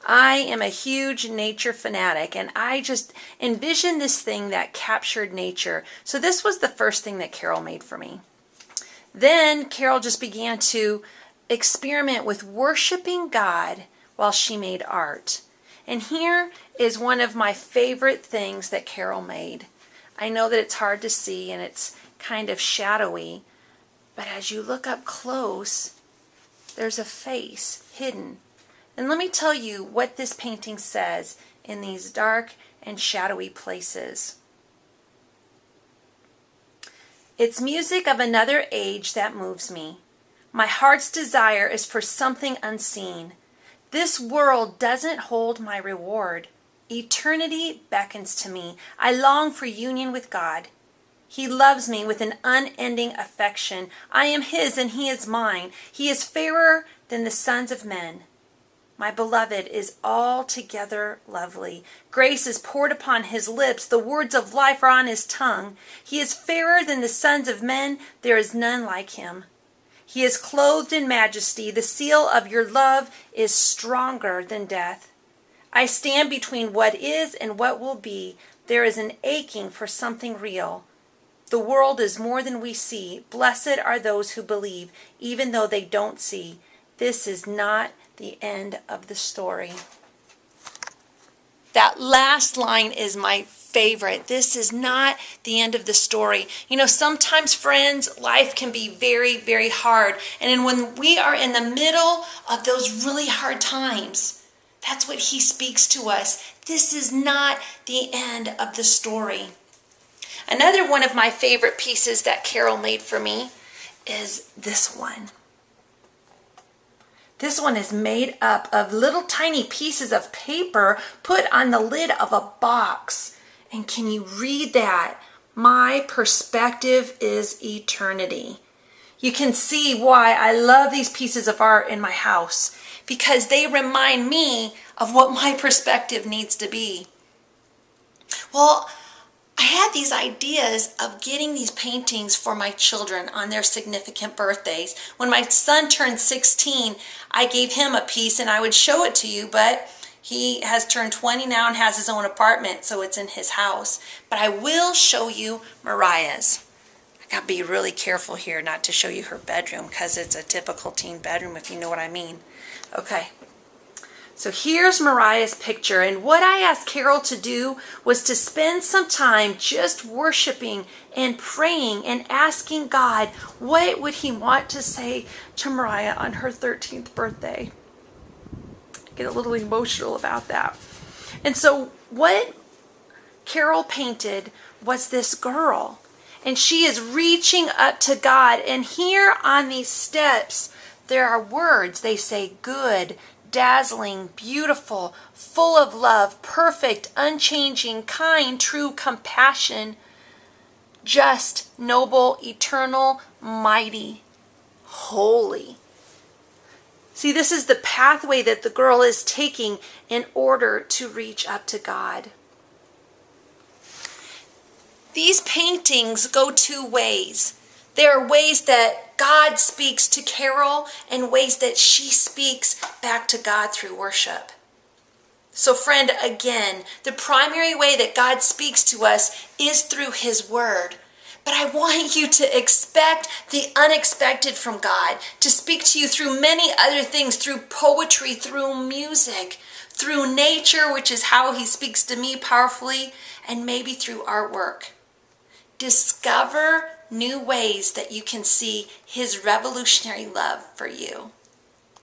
I am a huge nature fanatic, and I just envisioned this thing that captured nature. So this was the first thing that Carol made for me. Then Carol just began to experiment with worshiping God while she made art. And here is one of my favorite things that Carol made. I know that it's hard to see and it's kind of shadowy, but as you look up close, there's a face hidden. And let me tell you what this painting says in these dark and shadowy places. It's music of another age that moves me. My heart's desire is for something unseen. This world doesn't hold my reward. Eternity beckons to me. I long for union with God. He loves me with an unending affection. I am his and he is mine. He is fairer than the sons of men. My beloved is altogether lovely. Grace is poured upon his lips. The words of life are on his tongue. He is fairer than the sons of men. There is none like him. He is clothed in majesty. The seal of your love is stronger than death. I stand between what is and what will be. There is an aching for something real. The world is more than we see. Blessed are those who believe, even though they don't see. This is not the end of the story. That last line is my favorite. This is not the end of the story. You know, sometimes, friends, life can be very, very hard. And when we are in the middle of those really hard times, that's what he speaks to us. This is not the end of the story. Another one of my favorite pieces that Carol made for me is this one. This one is made up of little tiny pieces of paper put on the lid of a box. And can you read that? My perspective is eternity. You can see why I love these pieces of art in my house, because they remind me of what my perspective needs to be. Well, I had these ideas of getting these paintings for my children on their significant birthdays. When my son turned 16, I gave him a piece and I would show it to you, but he has turned 20 now and has his own apartment, so it's in his house. But I will show you Mariah's. I gotta be really careful here not to show you her bedroom because it's a typical teen bedroom, if you know what I mean. Okay. So here's Mariah's picture, and what I asked Carol to do was to spend some time just worshiping and praying and asking God what would he want to say to Mariah on her 13th birthday. I get a little emotional about that. And so what Carol painted was this girl, and she is reaching up to God, and here on these steps there are words. They say good, dazzling, beautiful, full of love, perfect, unchanging, kind, true, compassion, just, noble, eternal, mighty, holy. See, this is the pathway that the girl is taking in order to reach up to God. These paintings go two ways. There are ways that God speaks to Carol and ways that she speaks back to God through worship. So friend, again, the primary way that God speaks to us is through his word. But I want you to expect the unexpected from God, to speak to you through many other things, through poetry, through music, through nature, which is how he speaks to me powerfully, and maybe through artwork. Discover new ways that you can see his revolutionary love for you.